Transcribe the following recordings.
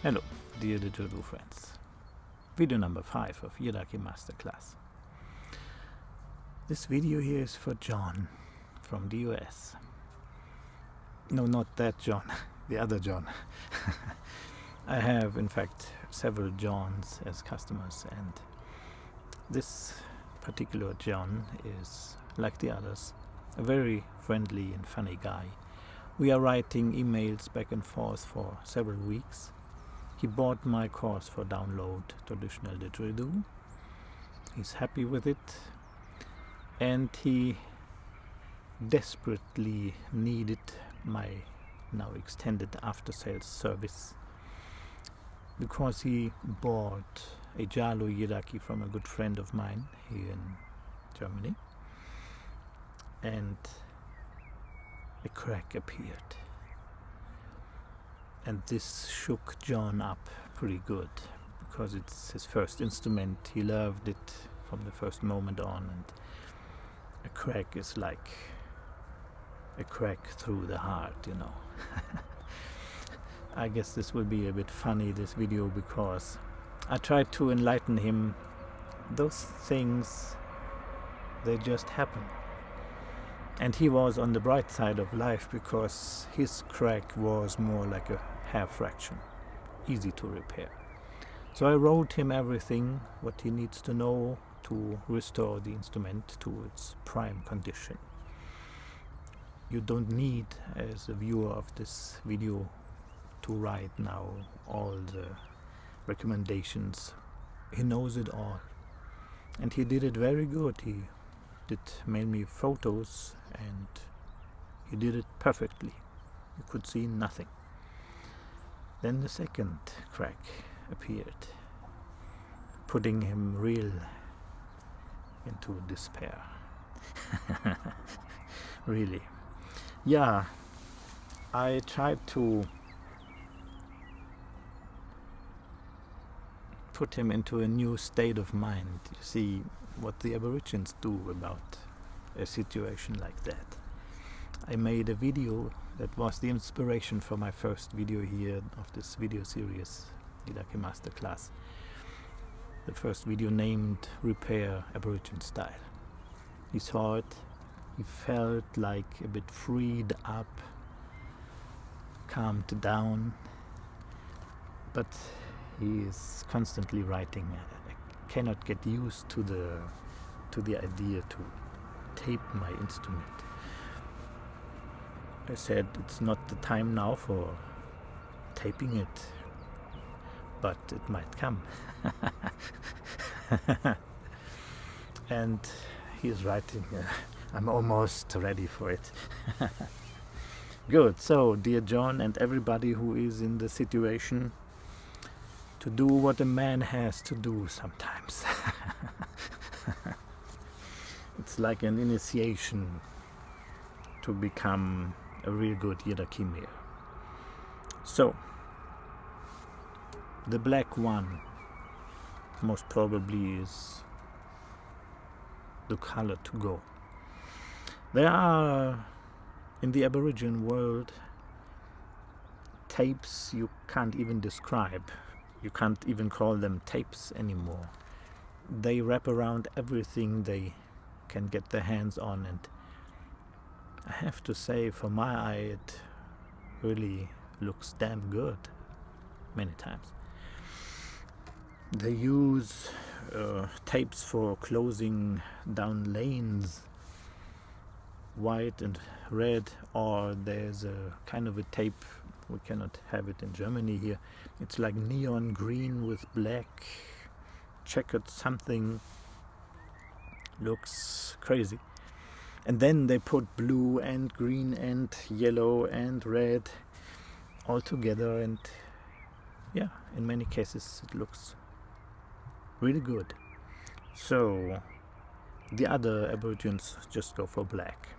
Hello, dear didgeridoo friends. Video number 5 of Yidaki Masterclass. This video here is for John from the US. No, not that John, the other John. I have, in fact, several Johns as customers, and this particular John is, like the others, a very friendly and funny guy. We are writing emails back and forth for several weeks. He bought my course for download traditional didgeridoo. He's happy with it, and he desperately needed my now extended after-sales service because he bought a Jalo Yidaki from a good friend of mine here in Germany, and a crack appeared. And this shook John up pretty good, because it's his first instrument. He loved it from the first moment on, and a crack is like a crack through the heart, you know. I guess this will be a bit funny, this video, because I tried to enlighten him. Those things, they just happen. And he was on the bright side of life, because his crack was more like a hair fraction, easy to repair. So I wrote him everything what he needs to know to restore the instrument to its prime condition. You don't need, as a viewer of this video, to write now all the recommendations. He knows it all, and he did it very good. He did mainly photos, and he did it perfectly. You could see nothing. Then the second crack appeared, putting him real into despair. Really. Yeah, I tried to put him into a new state of mind. You see what the Aborigines do about a situation like that. I made a video that was the inspiration for my first video here of this video series, Yidaki Masterclass. The first video named Repair Aborigine Style. He saw it, he felt like a bit freed up, calmed down, but he is constantly writing. I cannot get used to the idea to tape my instrument. I said it's not the time now for taping it, but it might come. And he's writing, I'm almost ready for it. Good. So, dear John, and everybody who is in the situation, to do what a man has to do sometimes. It's like an initiation to become a real good Yidaki male. So, the black one most probably is the color to go. There are, in the Aborigine world, tapes you can't even describe. You can't even call them tapes anymore. They wrap around everything they can get their hands on, and I have to say, for my eye, it really looks damn good many times. They use tapes for closing down lanes, white and red, or there's a kind of a tape, we cannot have it in Germany here, it's like neon green with black checkered something, looks crazy. And then they put blue and green and yellow and red all together, and yeah, in many cases it looks really good. So the other Aborigines just go for black.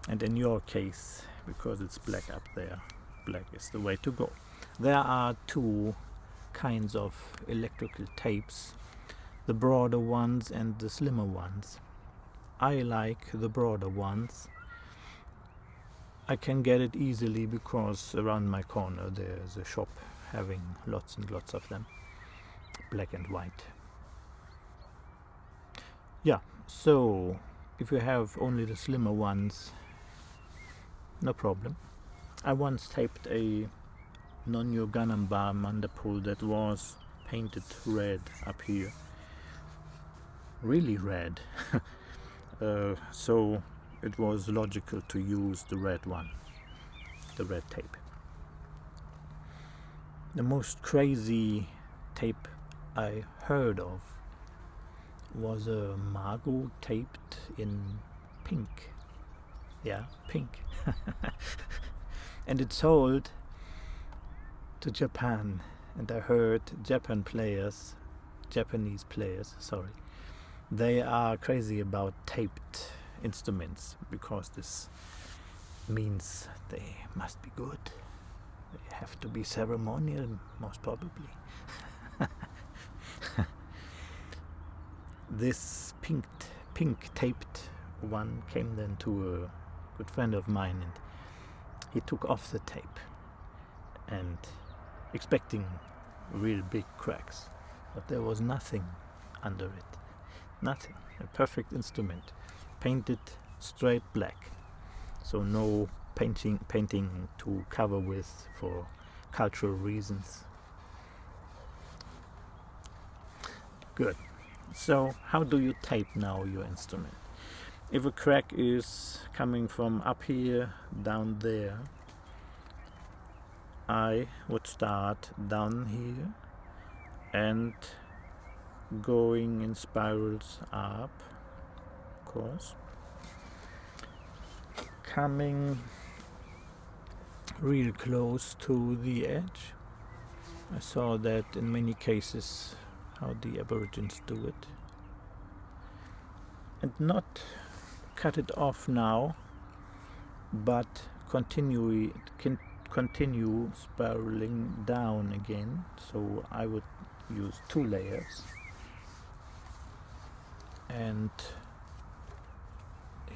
And in your case, because it's black up there, black is the way to go. There are two kinds of electrical tapes, the broader ones and the slimmer ones. I like the broader ones I can get it easily because around my corner there's a shop having lots and lots of them, black and white. Yeah, so if you have only the slimmer ones, no problem. I once taped a Nonyo Ganamba Mandapul that was painted red up here, really red. So it was logical to use the red one, the red tape. The most crazy tape I heard of was a Margot taped in pink. Yeah, pink. And it sold to Japan, and I heard Japanese players, sorry, they are crazy about taped instruments because this means they must be good. They have to be ceremonial, most probably. This pink taped one came then to a good friend of mine, and he took off the tape and expecting real big cracks, but there was nothing under it. Nothing. A perfect instrument, painted straight black, so no painting to cover with for cultural reasons. Good. So how do you tape now your instrument? If a crack is coming from up here down there, I would start down here and going in spirals up, of course, coming real close to the edge. I saw that in many cases how the Aborigines do it, and not cut it off now, but continue spiraling down again. So I would use 2 layers, and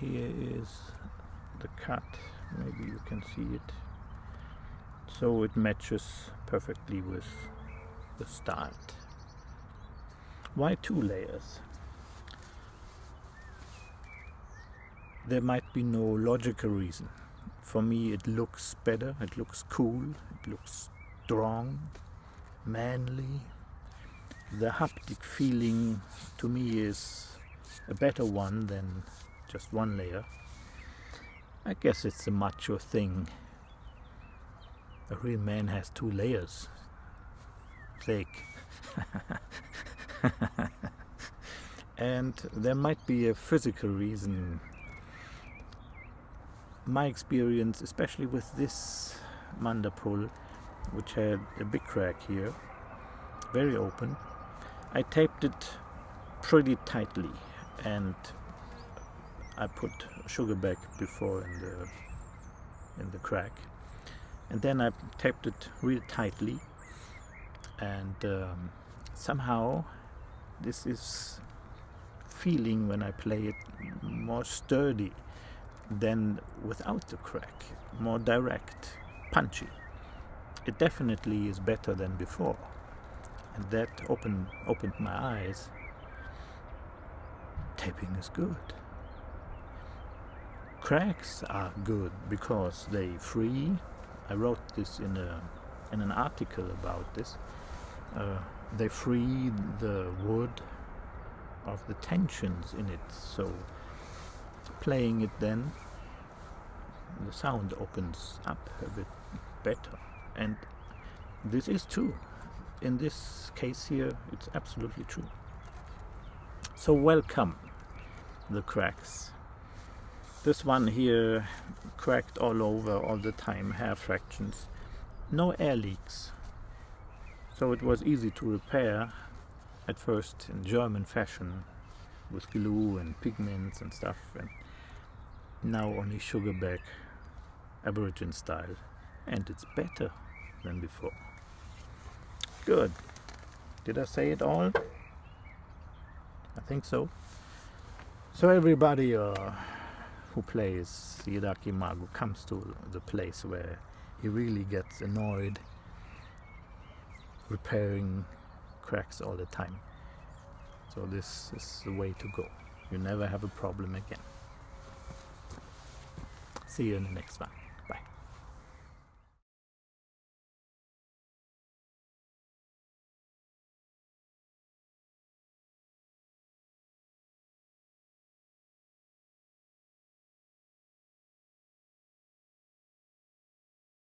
here is the cut, maybe you can see it, so it matches perfectly with the start. Why 2 layers? There might be no logical reason. For me it looks better, it looks cool, it looks strong, manly. The haptic feeling to me is a better one than just 1 layer. I guess it's a macho thing. A real man has 2 layers. Thick. And there might be a physical reason. My experience, especially with this mandapul, which had a big crack here, very open, I taped it pretty tightly, and I put sugar back before in the crack, and then I taped it real tightly, and somehow this is feeling when I play it more sturdy than without the crack, more direct, punchy. It definitely is better than before, and that opened my eyes. Taping is good. Cracks are good because they free. I wrote this in an article about this. They free the wood of the tensions in it, so playing it then the sound opens up a bit better, and this is true. In this case here it's absolutely true. So welcome the cracks. This one here cracked all over all the time, hair fractions, no air leaks, so it was easy to repair, at first in German fashion with glue and pigments and stuff, and now only sugar back, Aborigine style, and it's better than before. Good. Did I say it all? I think so. So everybody who plays Yidaki Mago comes to the place where he really gets annoyed repairing cracks all the time. So this is the way to go. You never have a problem again. See you in the next one.